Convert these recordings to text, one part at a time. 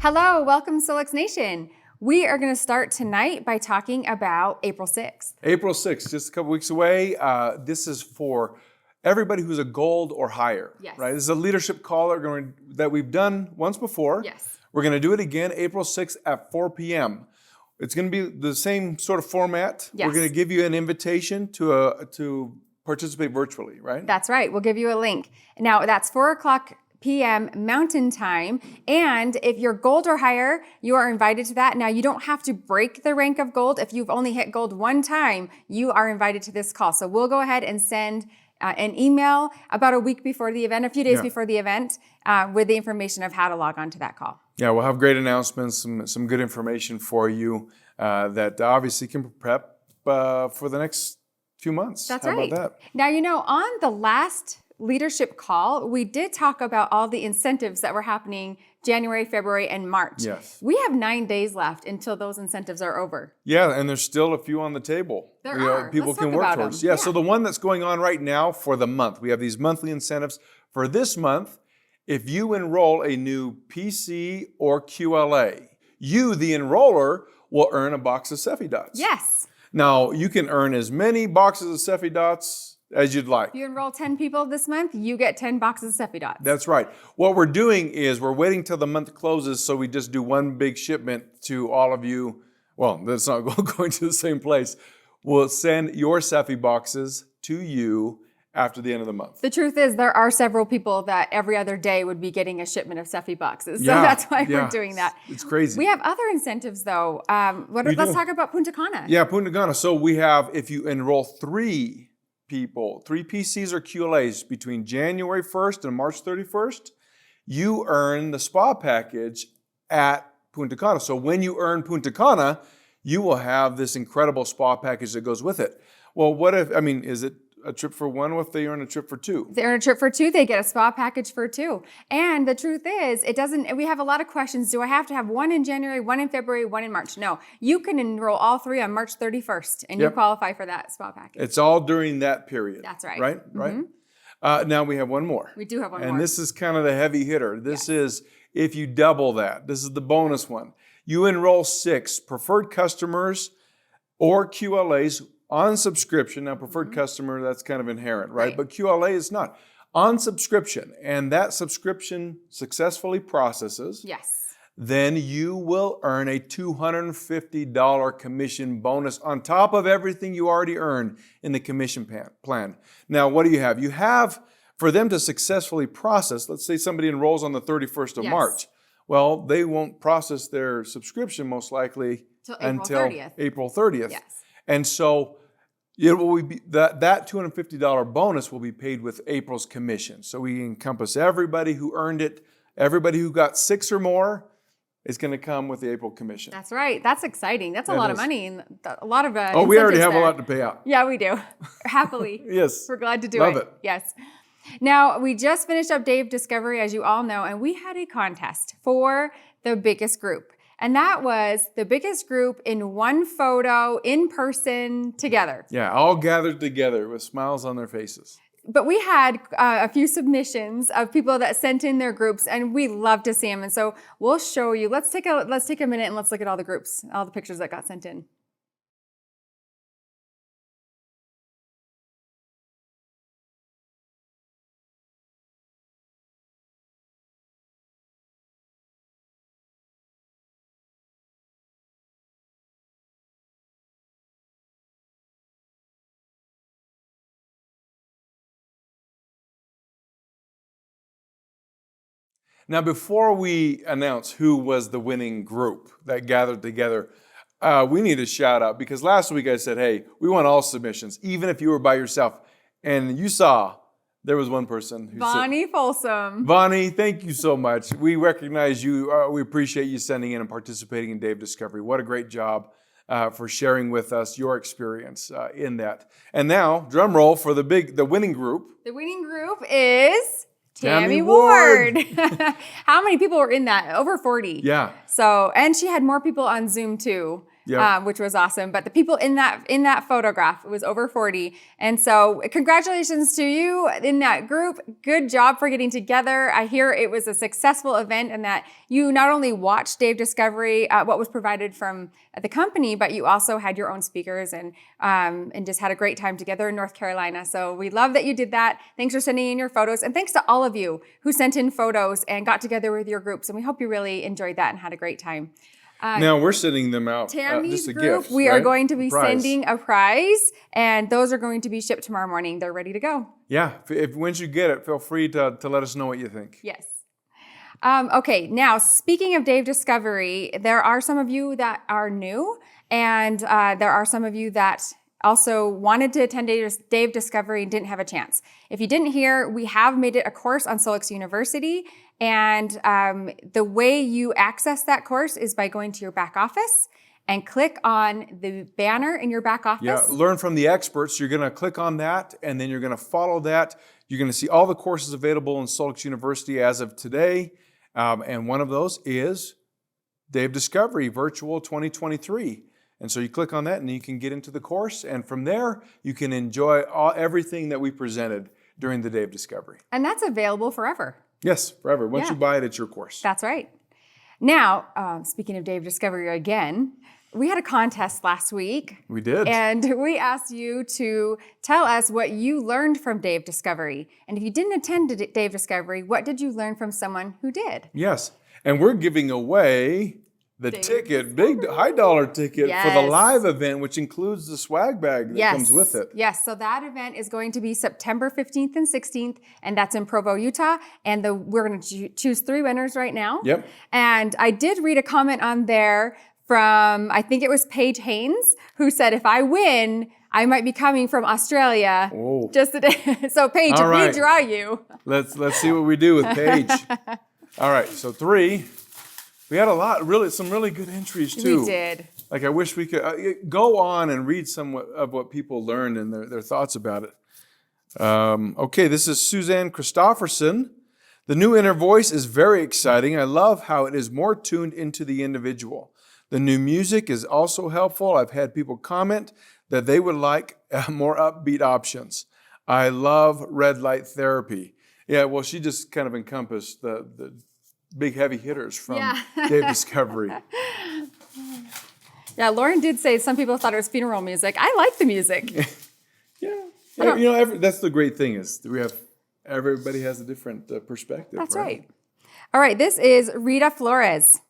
Hello, welcome Solix Nation. We are going to start tonight by talking about April 6th. April 6th, just a couple weeks away. This is for everybody who's a gold or higher. Yes. Right? This is a leadership call that we've done once before. Yes. We're going to do it again April 6th at 4 p.m. It's going to be the same sort of format. Yes. We're going to give you an invitation to participate virtually, right? That's right. We'll give you a link. Now, that's 4 p.m. Mountain Time. And if you're gold or higher, you are invited to that. Now, you don't have to break the rank of gold. If you've only hit gold one time, you are invited to this call. So we'll go ahead and send an email about a week before the event, a few days before the event, with the information of how to log on to that call. Yeah, we'll have great announcements, some good information for you that obviously can prep for the next few months. That's How right. about that? Now, on the last leadership call, we did talk about all the incentives that were happening January, February, and March. Yes. We have 9 days left until those incentives are over. Yeah, and there's still a few on the table. There are. People Let's can talk work about towards. them. Yeah, so the one that's going on right now for the month, we have these monthly incentives. For this month, if you enroll a new PC or QLA, you, the enroller, will earn a box of SEFIdots. Yes. Now, you can earn as many boxes of SEFIdots as you'd like. If you enroll 10 people this month, you get 10 boxes of SEFIdots. That's right. What we're doing is we're waiting till the month closes so we just do one big shipment to all of you. Well, that's not going to the same place. We'll send your Sefi boxes to you after the end of the month. The truth is there are several people that every other day would be getting a shipment of Sefi boxes. So that's why we're doing that. It's crazy. We have other incentives though. Let's talk about Punta Cana. Yeah, Punta Cana. So we have, if you enroll 3 people, 3 PCs or QLAs between January 1st and March 31st, you earn the spa package at Punta Cana. So when you earn Punta Cana, you will have this incredible spa package that goes with it. Well, is it a trip for one? What if they earn a trip for 2? If they earn a trip for 2, they get a spa package for 2. And the truth is, we have a lot of questions. Do I have to have one in January, one in February, one in March? No, you can enroll all 3 on March 31st and you qualify for that spa package. It's all during that period. That's right. Right? Mm-hmm. Right? Now we have one more. We do have one more. And this is kind of the heavy hitter. This is if you double that. This is the bonus one. You enroll 6 preferred customers or QLAs on subscription. Now, preferred customer, that's kind of inherent, right? But QLA is not. On subscription, and that subscription successfully processes, then you will earn a $250 commission bonus on top of everything you already earned in the commission plan. Now, what do you have? You have, for them to successfully process, let's say somebody enrolls on the 31st of March. Well, they won't process their subscription most likely until April 30th. Yes. And so it will be that $250 bonus will be paid with April's commission. So we encompass everybody who earned it. Everybody who got 6 or more is going to come with the April commission. That's right. That's exciting. That's a lot of money and a lot of we already have a lot to pay out. Yeah, we do. Happily. Yes. We're glad to do Love it. Yes. Now, we just finished up Dave Discovery, as you all know, and we had a contest for the biggest group. And that was the biggest group in one photo, in person, together. Yeah, all gathered together with smiles on their faces. But we had a few submissions of people that sent in their groups, and we love to see them. And so we'll show you. Let's take a minute and let's look at all the groups, all the pictures that got sent in. Now, before we announce who was the winning group that gathered together, we need a shout out because last week I said, hey, we want all submissions, even if you were by yourself. And you saw there was one person who Bonnie Folsom. Bonnie, thank you so much. We recognize you. We appreciate you sending in and participating in Dave Discovery. What a great job for sharing with us your experience in that. And now, drum roll for the winning group. The winning group is Tammy Ward. How many people were in that? Over 40. Yeah. So, and she had more people on Zoom too. Yep. which was awesome. But the people in that photograph, it was over 40. And so congratulations to you in that group. Good job for getting together. I hear it was a successful event and that you not only watched Dave Discovery, what was provided from the company, but you also had your own speakers and just had a great time together in North Carolina. So we love that you did that. Thanks for sending in your photos. And thanks to all of you who sent in photos and got together with your groups. And we hope you really enjoyed that and had a great time. Now we're sending them out Tammy's just a group, gift. we right? are going to be A prize. sending a prize, and those are going to be shipped tomorrow morning. They're ready to go. Yeah. If once you get it, feel free to let us know what you think. Yes. Okay, now speaking of Dave Discovery, there are some of you that are new, and there are some of you that also wanted to attend Dave Discovery and didn't have a chance. If you didn't hear, we have made it a course on Solix University, and the way you access that course is by going to your back office and click on the banner in your back office. Yeah, learn from the experts. You're going to click on that, and then you're going to follow that. You're going to see all the courses available in Solix University as of today, and one of those is Dave Discovery Virtual 2023. And so you click on that and you can get into the course. And from there, you can enjoy everything that we presented during the Dave Discovery. And that's available forever. Yes, forever. Once you buy it, it's your course. That's right. Now, speaking of Dave Discovery again, we had a contest last week. We did. And we asked you to tell us what you learned from Dave Discovery. And if you didn't attend Dave Discovery, what did you learn from someone who did? Yes. And we're giving away the ticket, big high dollar ticket for the live event, which includes the swag bag that comes with it. Yes, so that event is going to be September 15th and 16th, and that's in Provo, Utah. And we're going to choose 3 winners right now. Yep. And I did read a comment on there from, I think it was Paige Haynes, who said, if I win, I might be coming from Australia just today. So Paige, we draw you. Let's see what we do with Paige. All right, so 3. We had a lot, some really good entries too. We did. Like I wish we could go on and read some of what people learned and their thoughts about it. Okay, this is Suzanne Christofferson. The new inner voice is very exciting. I love how it is more tuned into the individual. The new music is also helpful. I've had people comment that they would like more upbeat options. I love red light therapy. Yeah, well, she just kind of encompassed the big heavy hitters from Dave Discovery. Yeah, Lauren did say some people thought it was funeral music. I like the music. Yeah, that's the great thing is everybody has a different perspective. That's right. All right, this is Rita Flores.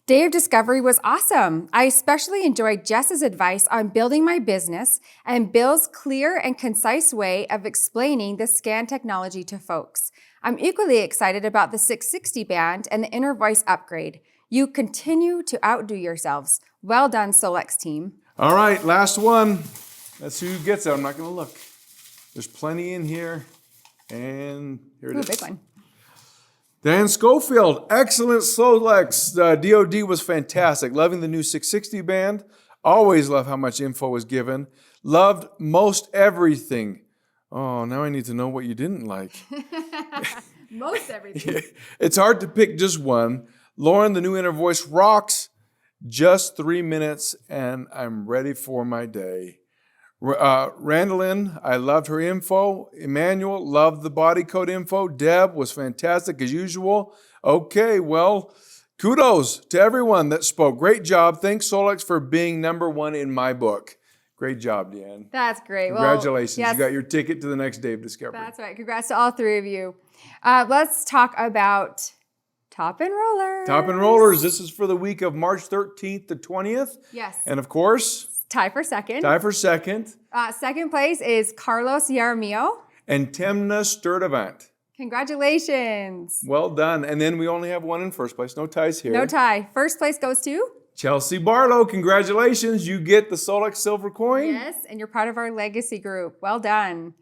Dave Discovery was awesome. I especially enjoyed Jess's advice on building my business and Bill's clear and concise way of explaining the scan technology to folks. I'm equally excited about the 660 band and the inner voice upgrade. You continue to outdo yourselves. Well done, Solix team. All right, last one. That's who gets it. I'm not going to look. There's plenty in here. And here it is. Big one. Dan Schofield, excellent Solix. DoD was fantastic. Loving the new 660 band. Always love how much info was given. Loved most everything. Oh, now I need to know what you didn't like. Most everything. It's hard to pick just one. Lauren, the new inner voice rocks. Just 3 minutes and I'm ready for my day. Randallyn, I loved her info. Emmanuel, loved the body code info. Deb was fantastic as usual. Okay, well, kudos to everyone that spoke. Great job. Thanks, Solix, for being #1 in my book. Great job, Deanne. That's great. Congratulations. Well, yes. You got your ticket to the next Dave Discovery. That's right. Congrats to all 3 of you. Let's talk about Top Enrollers. Top Enrollers. This is for the week of March 13th to 20th. Yes. And of course, tie for second. Second place is Carlos Yaramillo. And Temna Sturdivant. Congratulations. Well done. And then we only have one in first place. No ties here. No tie. First place goes to Chelsea Barlow. Congratulations. You get the Solix silver coin. Yes, and you're part of our legacy group. Well done.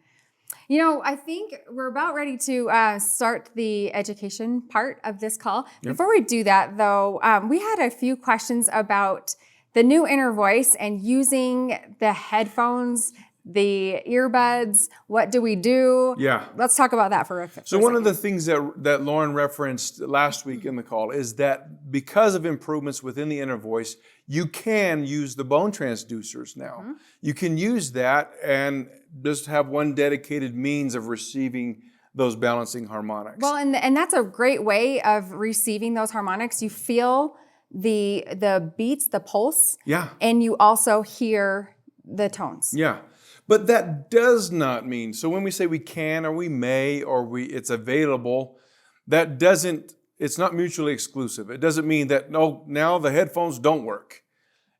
You know, I think we're about ready to start the education part of this call. Yep. Before we do that, though, we had a few questions about the new inner voice and using the headphones, the earbuds. What do we do? Yeah. Let's talk about that for a second. So one of the things that Lauren referenced last week in the call is that because of improvements within the inner voice, You can use the bone transducers now. You can use that and just have one dedicated means of receiving those balancing harmonics. Well, and that's a great way of receiving those harmonics. You feel the beats, the pulse, Yeah. and you also hear the tones. Yeah. But that does not mean, so when we say we can or we may or it's available, that doesn't, it's not mutually exclusive. It doesn't mean that, no, now the headphones don't work.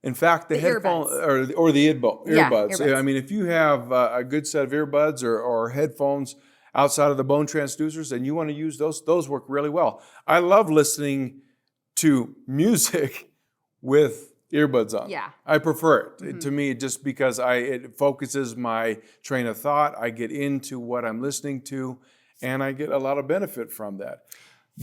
In fact, the headphones or the earbuds. Earbuds. I mean, if you have a good set of earbuds or headphones outside of the bone transducers and you want to use those work really well. I love listening to music with earbuds on. Yeah. I prefer it. To me, just because it focuses my train of thought. I get into what I'm listening to, and I get a lot of benefit from that.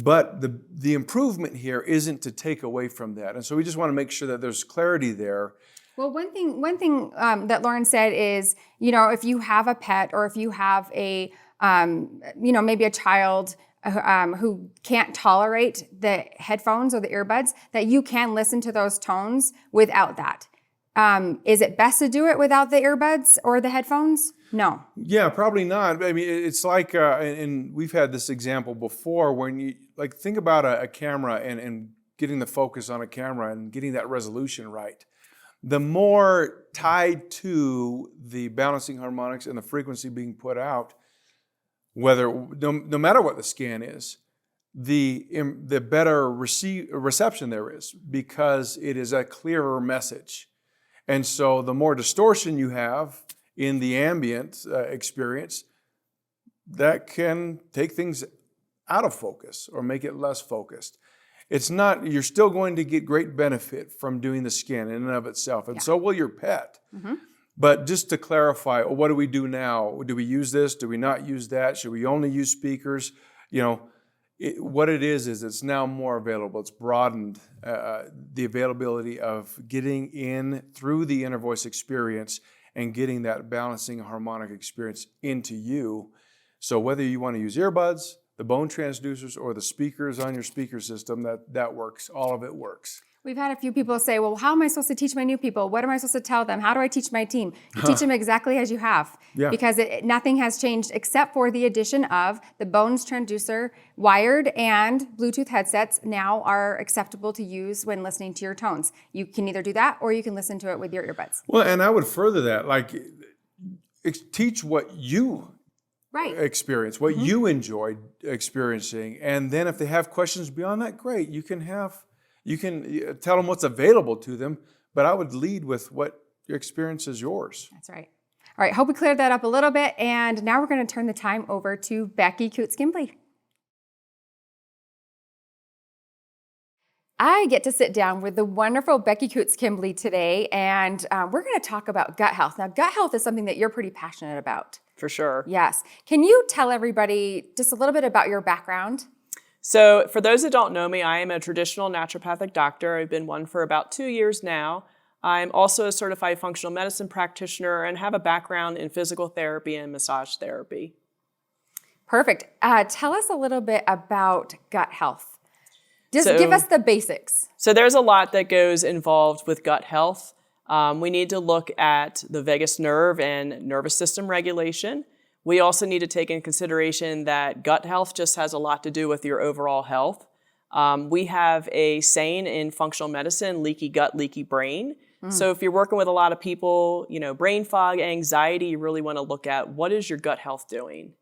But the improvement here isn't to take away from that. And so we just want to make sure that there's clarity there. Well, one thing that Lauren said is, if you have a pet or if you have a, maybe a child who can't tolerate the headphones or the earbuds, that you can listen to those tones without that. Is it best to do it without the earbuds or the headphones? No. Yeah, probably not. I mean, it's like, and we've had this example before when you, think about a camera and getting the focus on a camera and getting that resolution right. The more tied to the balancing harmonics and the frequency being put out, no matter what the scan is, the better reception there is, because it is a clearer message. And so the more distortion you have in the ambient experience, that can take things out of focus or make it less focused. It's not, you're still going to get great benefit from doing the scan in and of itself, and so will your pet. But just to clarify, what do we do now? Do we use this? Do we not use that? Should we only use speakers? What it is it's now more available. It's broadened the availability of getting in through the inner voice experience and getting that balancing harmonic experience into you. So whether you want to use earbuds, the bone transducers, or the speakers on your speaker system, that works. All of it works. We've had a few people say, well, how am I supposed to teach my new people? What am I supposed to tell them? How do I teach my team? You teach them exactly as you have. Yeah. Because nothing has changed except for the addition of the bones transducer. Wired and Bluetooth headsets now are acceptable to use when listening to your tones. You can either do that or you can listen to it with your earbuds. Well, and I would further that, teach what you experience, what you enjoyed experiencing. And then if they have questions beyond that, great. You can tell them what's available to them, but I would lead with what your experience is yours. That's right. All right, hope we cleared that up a little bit. And now we're going to turn the time over to Becky Coots-Kimbley. I get to sit down with the wonderful Becky Coots-Kimbley today, and we're going to talk about gut health. Now, gut health is something that you're pretty passionate about. For sure. Yes. Can you tell everybody just a little bit about your background? So for those that don't know me, I am a traditional naturopathic doctor. I've been one for about 2 years now. I'm also a certified functional medicine practitioner and have a background in physical therapy and massage therapy. Perfect. Tell us a little bit about gut health. Just give us the basics. So there's a lot that goes involved with gut health. We need to look at the vagus nerve and nervous system regulation. We also need to take in consideration that gut health just has a lot to do with your overall health. We have a saying in functional medicine, leaky gut, leaky brain. So if you're working with a lot of people, brain fog, anxiety, you really want to look at what is your gut health doing.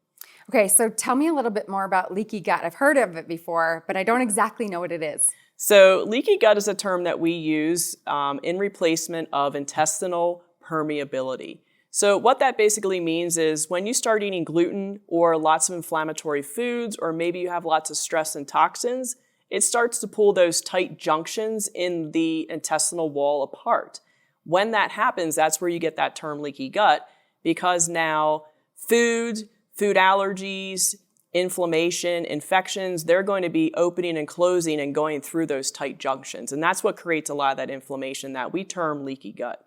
Okay, so tell me a little bit more about leaky gut. I've heard of it before, but I don't exactly know what it is. So leaky gut is a term that we use in replacement of intestinal permeability. So what that basically means is when you start eating gluten or lots of inflammatory foods, or maybe you have lots of stress and toxins, it starts to pull those tight junctions in the intestinal wall apart. When that happens, that's where you get that term leaky gut, because now food allergies, inflammation, infections, they're going to be opening and closing and going through those tight junctions. And that's what creates a lot of that inflammation that we term leaky gut.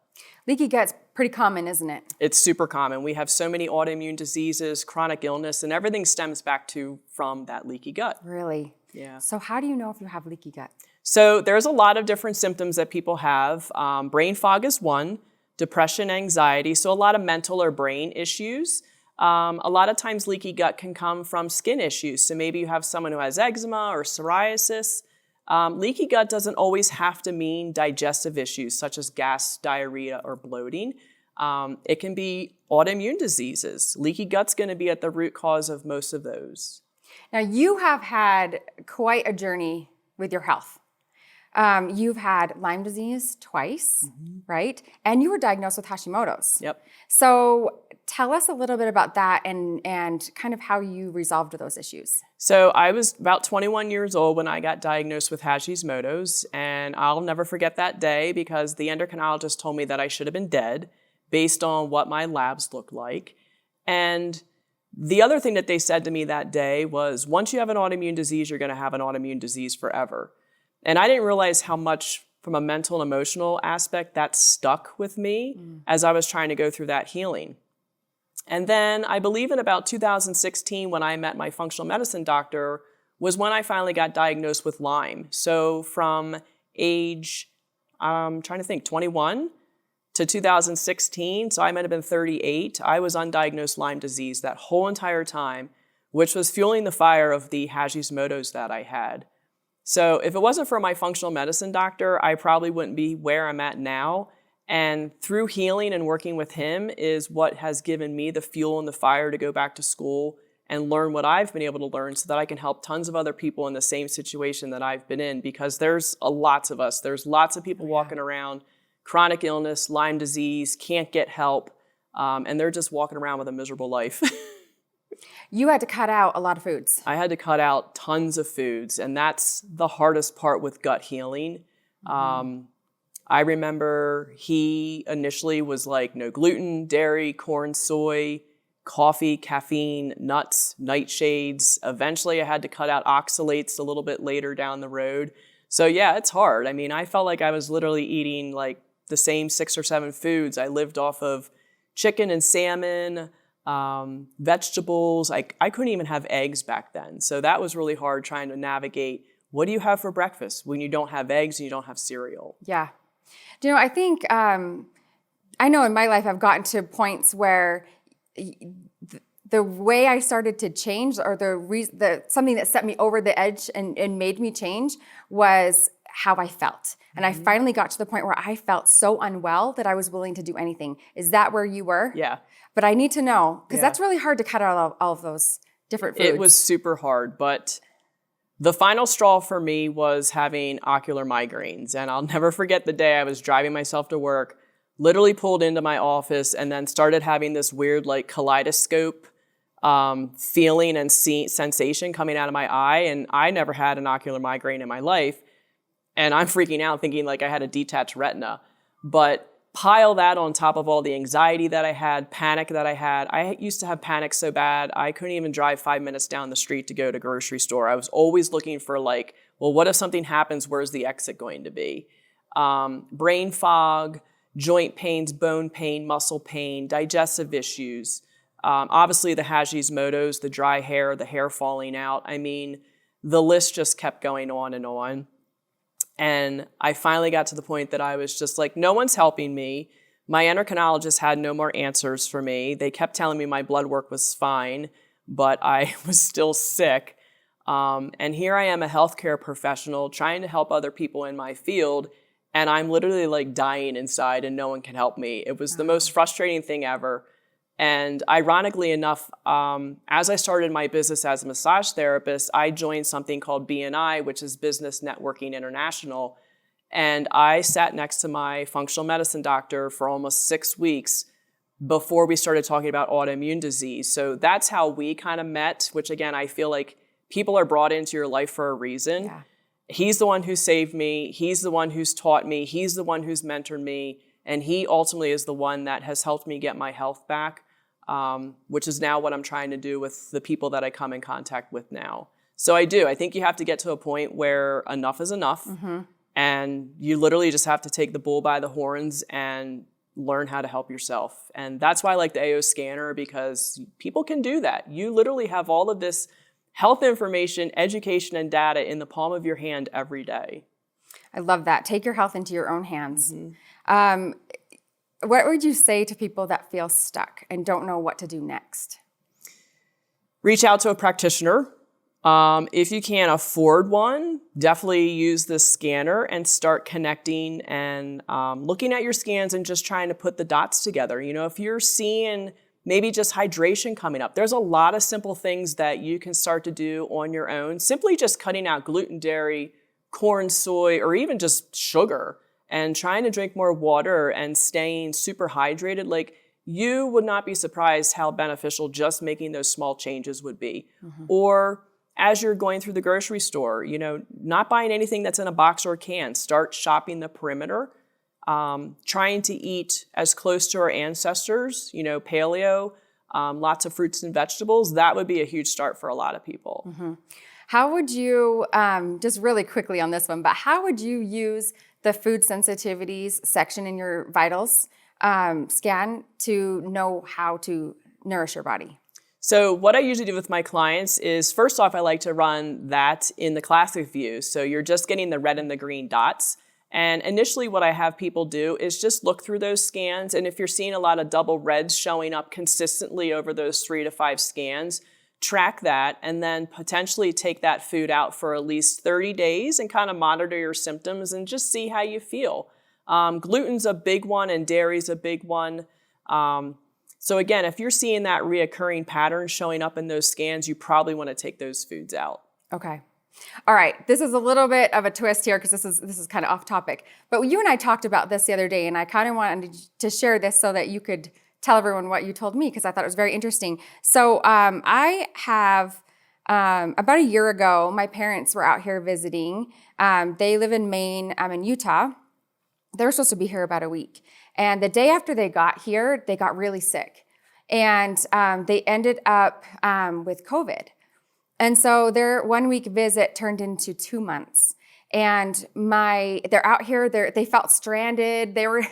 Leaky gut's pretty common, isn't it? It's super common. We have so many autoimmune diseases, chronic illness, and everything stems back from that leaky gut. Really? Yeah. So how do you know if you have leaky gut? So there's a lot of different symptoms that people have. Brain fog is one, depression, anxiety, so a lot of mental or brain issues. A lot of times leaky gut can come from skin issues. So maybe you have someone who has eczema or psoriasis. Leaky gut doesn't always have to mean digestive issues such as gas, diarrhea, or bloating. It can be autoimmune diseases. Leaky gut's going to be at the root cause of most of those. Now, you have had quite a journey with your health. You've had Lyme disease twice, right? And you were diagnosed with Hashimoto's. Yep. So tell us a little bit about that and kind of how you resolved those issues. So I was about 21 years old when I got diagnosed with Hashimoto's, and I'll never forget that day because the endocrinologist told me that I should have been dead based on what my labs looked like. And the other thing that they said to me that day was, once you have an autoimmune disease, you're going to have an autoimmune disease forever. And I didn't realize how much from a mental and emotional aspect that stuck with me as I was trying to go through that healing. And then I believe in about 2016 when I met my functional medicine doctor was when I finally got diagnosed with Lyme. So from age, I'm trying to think, 21 to 2016, so I might have been 38, I was undiagnosed Lyme disease that whole entire time, which was fueling the fire of the Hashimoto's that I had. So if it wasn't for my functional medicine doctor, I probably wouldn't be where I'm at now. And through healing and working with him is what has given me the fuel and the fire to go back to school and learn what I've been able to learn so that I can help tons of other people in the same situation that I've been in, because there's lots of us. There's lots of people walking around, chronic illness, Lyme disease, can't get help, and they're just walking around with a miserable life. You had to cut out a lot of foods. I had to cut out tons of foods, and that's the hardest part with gut healing. I remember he initially was like, no gluten, dairy, corn, soy, coffee, caffeine, nuts, nightshades. Eventually I had to cut out oxalates a little bit later down the road. So yeah, it's hard. I mean, I felt like I was literally eating like the same 6 or 7 foods. I lived off of chicken and salmon, vegetables. I couldn't even have eggs back then. So that was really hard trying to navigate. What do you have for breakfast when you don't have eggs and you don't have cereal? Yeah. You know, I think, I know in my life I've gotten to points where the way I started to change, or something that set me over the edge and made me change, was how I felt. And I finally got to the point where I felt so unwell that I was willing to do anything. Is that where you were? Yeah. But I need to know, because that's really hard to cut out all of those different foods. It was super hard, but the final straw for me was having ocular migraines. And I'll never forget the day I was driving myself to work, literally pulled into my office, and then started having this weird like kaleidoscope feeling and sensation coming out of my eye. And I never had an ocular migraine in my life. And I'm freaking out thinking like I had a detached retina. But pile that on top of all the anxiety that I had, panic that I had. I used to have panic so bad, I couldn't even drive 5 minutes down the street to go to grocery store. I was always looking for like, well, what if something happens? Where's the exit going to be? Brain fog, joint pains, bone pain, muscle pain, digestive issues. Obviously the Hashimoto's, the dry hair, the hair falling out. I mean, the list just kept going on and on. And I finally got to the point that I was just like, no one's helping me. My endocrinologist had no more answers for me. They kept telling me my blood work was fine, but I was still sick. And here I am, a healthcare professional trying to help other people in my field, and I'm literally like dying inside and no one can help me. It was the most frustrating thing ever. And ironically enough, as I started my business as a massage therapist, I joined something called BNI, which is Business Networking International. And I sat next to my functional medicine doctor for almost 6 weeks before we started talking about autoimmune disease. So that's how we kind of met, which again, I feel like people are brought into your life for a reason. Yeah. He's the one who saved me. He's the one who's taught me. He's the one who's mentored me. And he ultimately is the one that has helped me get my health back. Which is now what I'm trying to do with the people that I come in contact with now. So I think you have to get to a point where enough is enough, and you literally just have to take the bull by the horns and learn how to help yourself. And that's why I like the AO scanner, because people can do that. You literally have all of this health information, education, and data in the palm of your hand every day. I love that. Take your health into your own hands. What would you say to people that feel stuck and don't know what to do next? Reach out to a practitioner. If you can't afford one, definitely use the scanner and start connecting and looking at your scans and just trying to put the dots together. You know, if you're seeing maybe just hydration coming up, there's a lot of simple things that you can start to do on your own. Simply just cutting out gluten, dairy, corn, soy, or even just sugar, and trying to drink more water and staying super hydrated. Like, you would not be surprised how beneficial just making those small changes would be. Or as you're going through the grocery store, you know, not buying anything that's in a box or a can. Start shopping the perimeter, trying to eat as close to our ancestors, you know, paleo, lots of fruits and vegetables. That would be a huge start for a lot of people. How would you, just really quickly on this one, but how would you use the food sensitivities section in your vitals scan to know how to nourish your body? So what I usually do with my clients is, first off, I like to run that in the classic view. So you're just getting the red and the green dots. And initially what I have people do is just look through those scans. And if you're seeing a lot of double reds showing up consistently over those 3 to 5 scans, track that and then potentially take that food out for at least 30 days and kind of monitor your symptoms and just see how you feel. Gluten's a big one and dairy's a big one. So again, if you're seeing that reoccurring pattern showing up in those scans, you probably want to take those foods out. Okay. All right. This is a little bit of a twist here because this is kind of off topic. But you and I talked about this the other day, and I kind of wanted to share this so that you could tell everyone what you told me, because I thought it was very interesting. So I have, about a year ago, my parents were out here visiting. They live in Maine. I'm in Utah. They were supposed to be here about a week. And the day after they got here, they got really sick. And they ended up with COVID. And so their 1 week visit turned into 2 months. And they're out here, they felt stranded. They were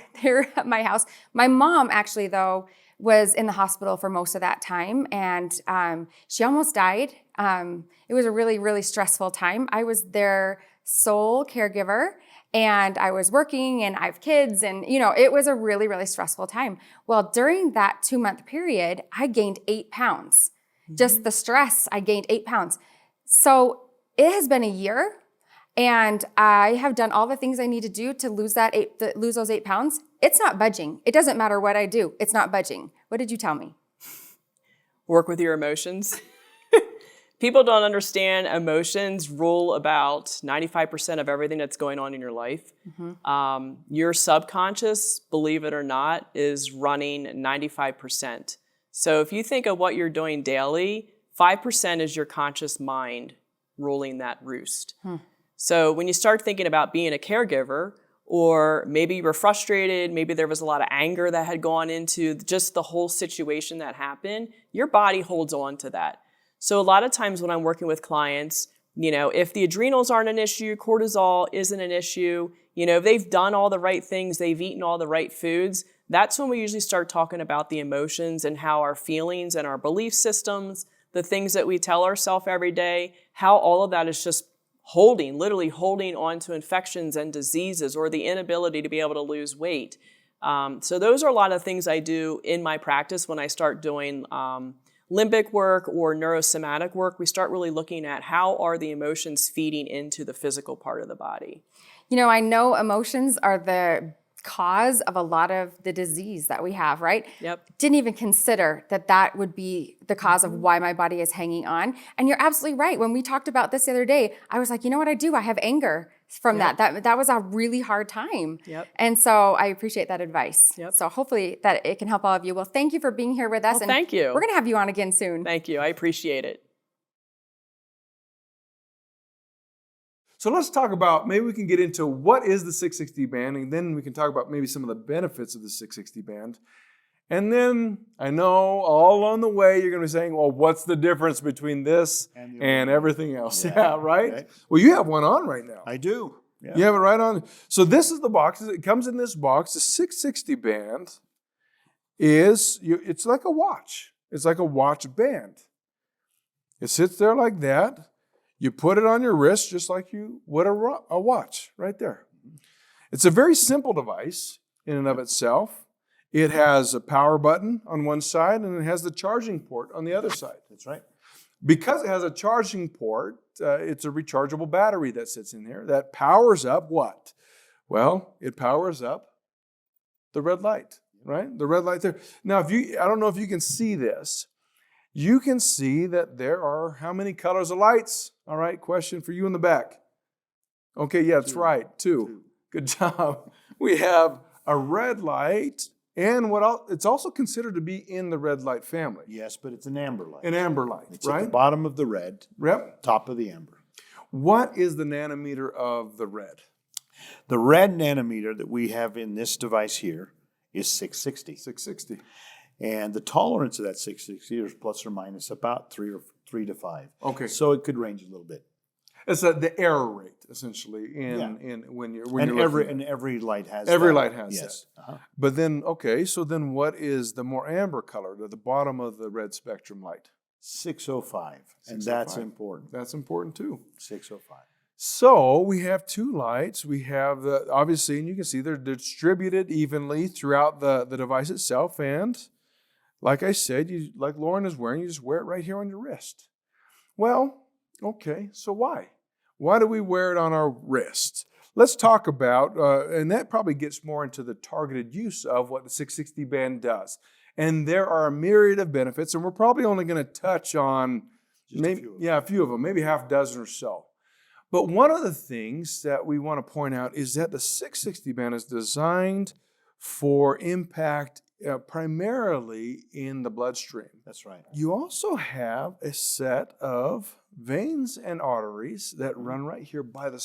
at my house. My mom actually, though, was in the hospital for most of that time, and she almost died. It was a really, really stressful time. I was their sole caregiver, and I was working, and I have kids, and you know, it was a really, really stressful time. Well, during that 2 month period, I gained 8 pounds. Just the stress, I gained 8 pounds. So it has been a year. And I have done all the things I need to do to lose those 8 pounds. It's not budging. It doesn't matter what I do. It's not budging. What did you tell me? Work with your emotions. People don't understand emotions rule about 95% of everything that's going on in your life. Your subconscious, believe it or not, is running 95%. So if you think of what you're doing daily, 5% is your conscious mind ruling that roost. So when you start thinking about being a caregiver, or maybe you were frustrated, maybe there was a lot of anger that had gone into just the whole situation that happened, your body holds on to that. So a lot of times when I'm working with clients, you know, if the adrenals aren't an issue, cortisol isn't an issue, you know, they've done all the right things, they've eaten all the right foods, that's when we usually start talking about the emotions and how our feelings and our belief systems, the things that we tell ourselves every day, how all of that is just literally holding on to infections and diseases, or the inability to be able to lose weight. So those are a lot of things I do in my practice when I start doing limbic work or neurosomatic work. We start really looking at how are the emotions feeding into the physical part of the body. You know, I know emotions are the cause of a lot of the disease that we have, right? Yep. Didn't even consider that would be the cause of why my body is hanging on. And you're absolutely right. When we talked about this the other day, I was like, you know what I do? I have anger from that. That was a really hard time. Yep. And so I appreciate that advice. Yep. So hopefully that it can help all of you. Well, thank you for being here with us. Well, thank you. We're going to have you on again soon. Thank you. I appreciate it. So let's talk about, maybe we can get into what is the 660 band, and then we can talk about maybe some of the benefits of the 660 band. And then I know all along the way you're going to be saying, well, what's the difference between this and everything else? Yeah, right? Okay. Well, you have one on right now. I do. Yeah. You have it right on. So this is the box. It comes in this box. The 660 band it's like a watch. It's like a watch band. It sits there like that. You put it on your wrist just like you would a watch right there. It's a very simple device in and of itself. It has a power button on one side and it has the charging port on the other side. That's right. Because it has a charging port, it's a rechargeable battery that sits in there that powers up what? Well, it powers up the red light, right? The red light there. Now, I don't know if you can see this. You can see that there are how many colors of lights? All right, question for you in the back. Okay, yeah, that's right, two. Good job. We have a red light, and it's also considered to be in the red light family. Yes, but it's an amber light. An amber light, It's right? at the bottom of the red, Yep. top of the amber. What is the nanometer of the red? The red nanometer that we have in this device here is 660. 660. And the tolerance of that 660 is plus or minus about 3 to 5. Okay. So it could range a little bit. It's the error rate, essentially, in when you're Every light has every that. light has Yes. that. But then, okay, so then what is the more amber color at the bottom of the red spectrum light? 605. And that's important. That's important too. 605. So we have two lights. We have obviously, and you can see they're distributed evenly throughout the device itself. And like I said, like Lauren is wearing, you just wear it right here on your wrist. Well, okay, so why? Why do we wear it on our wrist? Let's talk about, and that probably gets more into the targeted use of what the 660 band does. And there are a myriad of benefits, and we're probably only going to touch on a few of them, maybe half a dozen or so. But one of the things that we want to point out is that the 660 band is designed for impact primarily in the bloodstream. That's right. You also have a set of veins and arteries that run right here by the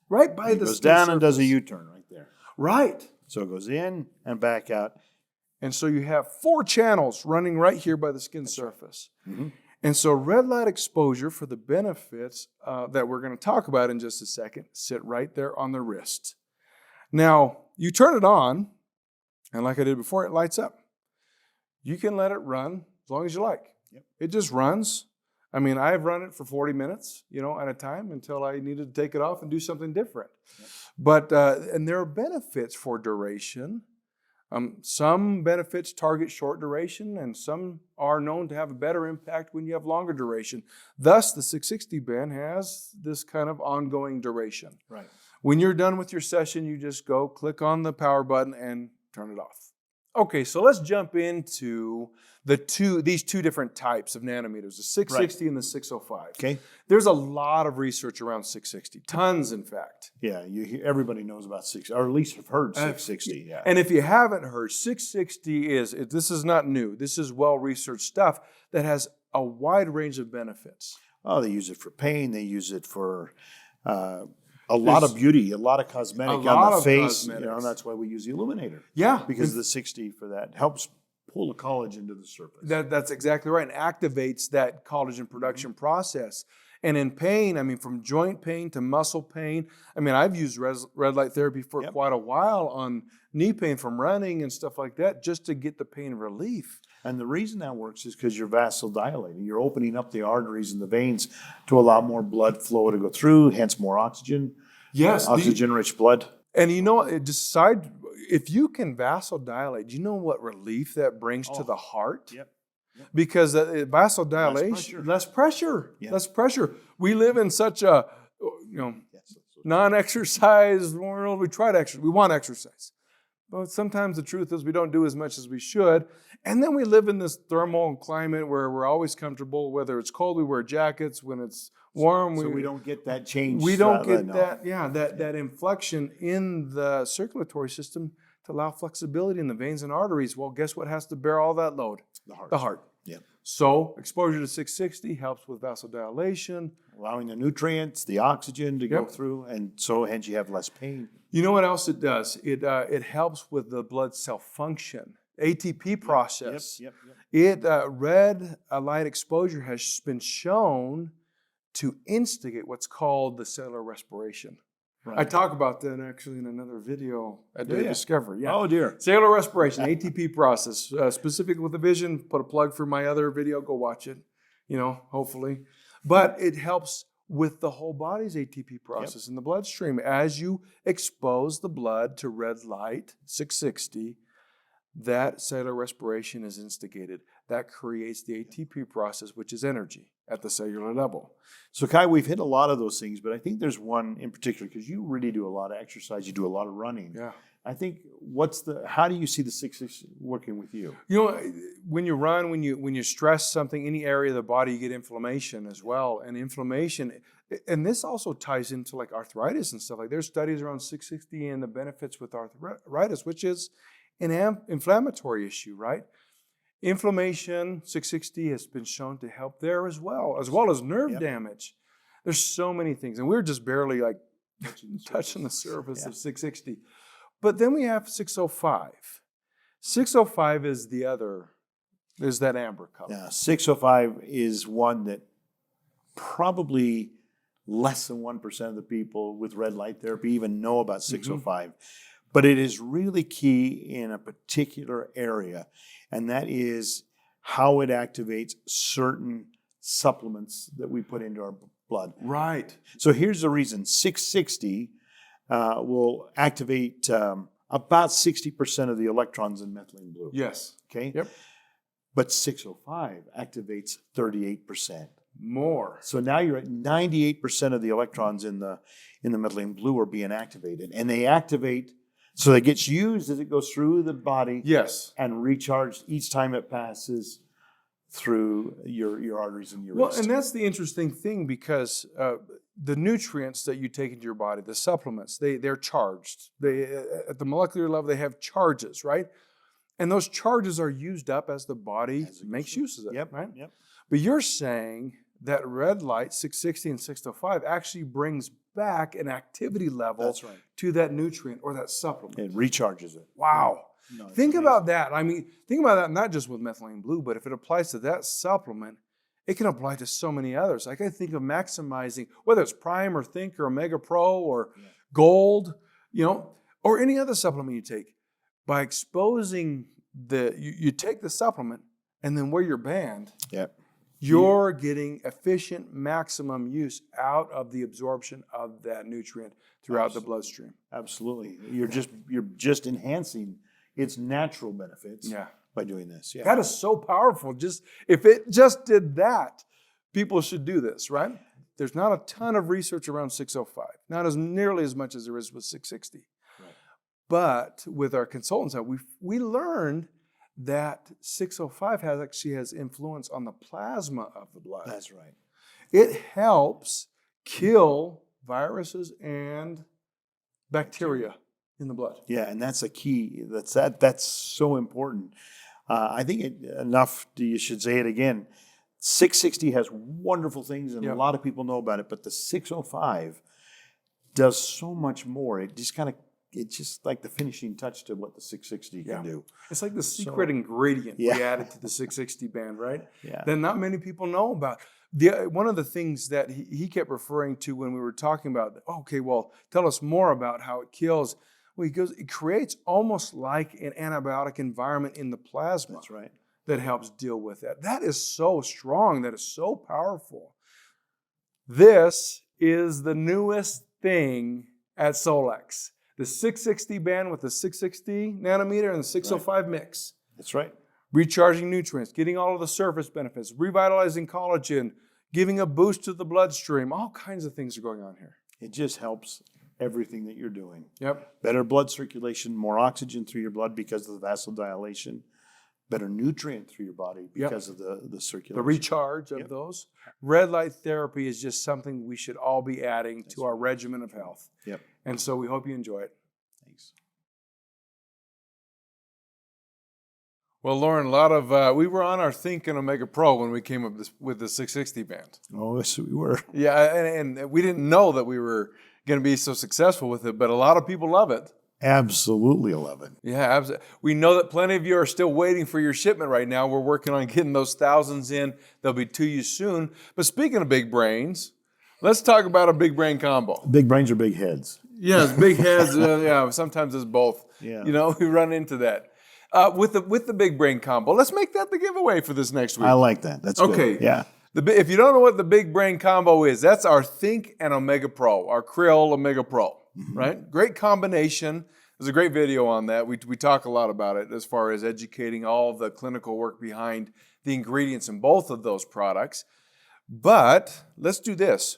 It goes down and does a surface. U-turn right there. Right. So it goes in and back out. And so you have 4 channels running right here by the skin surface. Mm-hmm. And so red light exposure for the benefits that we're going to talk about in just a second sit right there on the wrist. Now, you turn it on, and like I did before, it lights up. You can let it run as long as you like. Yep. It just runs. I mean, I've run it for 40 minutes, at a time until I needed to take it off and do something different. Yep. But, and there are benefits for duration. Some benefits target short duration, and some are known to have a better impact when you have longer duration. Thus, the 660 band has this kind of ongoing duration. Right. When you're done with your session, you just go click on the power button and turn it off. Okay, so let's jump into these two different types of nanometers, the 660 and the 605. Okay. There's a lot of research around 660, tons in fact. Yeah, everybody knows about 660, or at least have heard 660. Yeah. And if you haven't heard, 660 this is not new. This is well-researched stuff that has a wide range of benefits. Oh, they use it for pain. They use it for a lot of beauty, a lot of cosmetic on the face. And that's why we use the illuminator. Yeah. Because the 60 for that helps pull the collagen to the surface. That's exactly right, and activates that collagen production process. And in pain, I mean, from joint pain to muscle pain, I mean, I've used red light therapy for quite a while on knee pain from running and stuff like that, just to get the pain relief. And the reason that works is because you're vasodilating. You're opening up the arteries and the veins to allow more blood flow to go through, hence more oxygen. Yes. Oxygen-rich blood. And if you can vasodilate, do you know what relief that brings to the heart? Yep. Because vasodilation, less pressure. Yeah. Less pressure. We live in such a non-exercise world. We try to exercise. We want exercise. But sometimes the truth is we don't do as much as we should. And then we live in this thermal climate where we're always comfortable. Whether it's cold, we wear jackets. When it's warm, we don't get that change. We don't get that inflection in the circulatory system to allow flexibility in the veins and arteries. Well, guess what has to bear all that load? The heart. Yeah. So exposure to 660 helps with vasodilation. Allowing the nutrients, the oxygen to go through, and so hence you have less pain. You know what else it does? It helps with the blood cell function, ATP process. Red light exposure has been shown to instigate what's called the cellular respiration. Right. I talk about that actually in another video at DoD Discovery. Yeah. Oh dear. Cellular respiration, ATP process, specific with the vision. Put a plug for my other video. Go watch it. Hopefully, but it helps with the whole body's ATP process in the bloodstream. As you expose the blood to red light, 660, that cellular respiration is instigated. That creates the ATP process, which is energy at the cellular level. So Kai, we've hit a lot of those things, but I think there's one in particular, because you really do a lot of exercise, you do a lot of running. Yeah. I think how do you see the 660 working with you? You know, when you run, when you stress something, any area of the body, you get inflammation as well. And inflammation, and this also ties into like arthritis and stuff. Like there's studies around 660 and the benefits with arthritis, which is an inflammatory issue, right? Inflammation, 660 has been shown to help there as well as nerve damage. There's so many things, and we're just barely like touching the surface of 660. But then we have 605. 605 is that amber color. Yeah, 605 is one that probably less than 1% of the people with red light therapy even know about 605. But it is really key in a particular area, and that is how it activates certain supplements that we put into our blood. Right. So here's the reason. 660 will activate about 60% of the electrons in methylene blue. Yes. Okay? Yep. But 605 activates 38%. More. So now you're at 98% of the electrons in the methylene blue are being activated. And they activate, so it gets used as it goes through the body. Yes. And recharged each time it passes through your arteries and your wrist. Well, and that's the interesting thing, because the nutrients that you take into your body, the supplements, they're charged. At the molecular level, they have charges, right? And those charges are used up as the body makes use of it, right? Yep. But you're saying that red light, 660 and 605, actually brings back an activity level to that nutrient or that supplement. It recharges it. Wow. No, think about that. I mean, think about that not just with methylene blue, but if it applies to that supplement, it can apply to so many others. Like I think of maximizing, whether it's Prime or Think or Omega Pro or Gold, or any other supplement you take, by exposing you take the supplement and then wear your band. Yep. You're getting efficient maximum use out of the absorption of that nutrient throughout the bloodstream. Absolutely. You're just enhancing its natural benefits by doing this. Yeah. That is so powerful. If it just did that, people should do this, right? There's not a ton of research around 605, not as nearly as much as there is with 660. Right. But with our consultants, we learned that 605 has influence on the plasma of the blood. That's right. It helps kill viruses and bacteria in the blood. Yeah, and that's a key. That's so important. I think you should say it again. 660 has wonderful things, and a lot of people know about it, but the 605 does so much more. It's just like the finishing touch to what the 660 can do. It's like the secret ingredient we added to the 660 band, right? Yeah. That not many people know about. One of the things that he kept referring to when we were talking about, okay, well, tell us more about how it kills. Well, he goes, it creates almost like an antibiotic environment in the plasma. That's right. That helps deal with that. That is so strong. That is so powerful. This is the newest thing at Solex. The 660 band with the 660 nanometer and the 605 mix. That's right. Recharging nutrients, getting all of the surface benefits, revitalizing collagen, giving a boost to the bloodstream. All kinds of things are going on here. It just helps everything that you're doing. Yep. Better blood circulation, more oxygen through your blood because of the vasodilation. Better nutrient through your body because of the circulation. The recharge of those. Red light therapy is just something we should all be adding to our regimen of health. Yep. And so we hope you enjoy it. Thanks. Well, Lauren, a lot of we were on our Think and Omega Pro when we came up with the 660 band. Oh, yes, we were. Yeah, and we didn't know that we were going to be so successful with it, but a lot of people love it. Absolutely love it. Yeah, absolutely. We know that plenty of you are still waiting for your shipment right now. We're working on getting those thousands in. They'll be to you soon. But speaking of big brains, let's talk about a big brain combo. Big brains or big heads? Yes, big heads. Sometimes it's both. Yeah. We run into that. With the big brain combo, let's make that the giveaway for this next week. I like that. That's okay. Good. Yeah. If you don't know what the big brain combo is, that's our Think and Omega Pro, our Krill Omega Pro, right? Great combination. There's a great video on that. We talk a lot about it as far as educating all of the clinical work behind the ingredients in both of those products. But let's do this.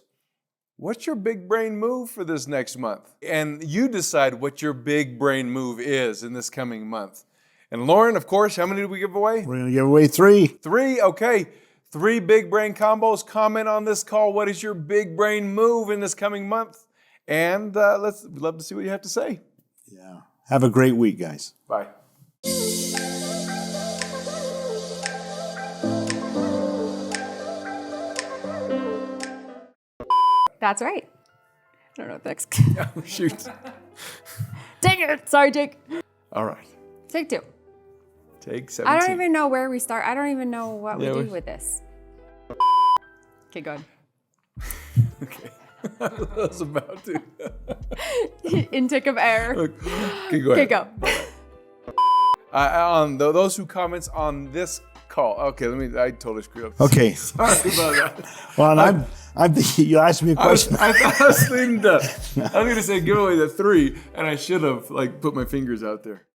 What's your big brain move for this next month? And you decide what your big brain move is in this coming month. And Lauren, of course, how many did we give away? We're going to give away 3. 3, okay. 3 big brain combos. Comment on this call. What is your big brain move in this coming month? And we'd love to see what you have to say. Yeah. Have a great week, guys. Bye. That's right. I don't know if that's... Oh, shoot. Dang it. Sorry, Jake. All right. Take 2. Take 17. I don't even know where we start. I don't even know what we Yeah, do with this. Okay, go ahead. Okay. I was about to. Intake of air. Okay, go Okay, ahead. go. On those who comments on this call. Okay, I totally screwed up. Okay. Sorry about that. Well, and I'm thinking, you asked me a question. I thought I was leading to, I was going to say give away the 3, and I should have put my fingers out there.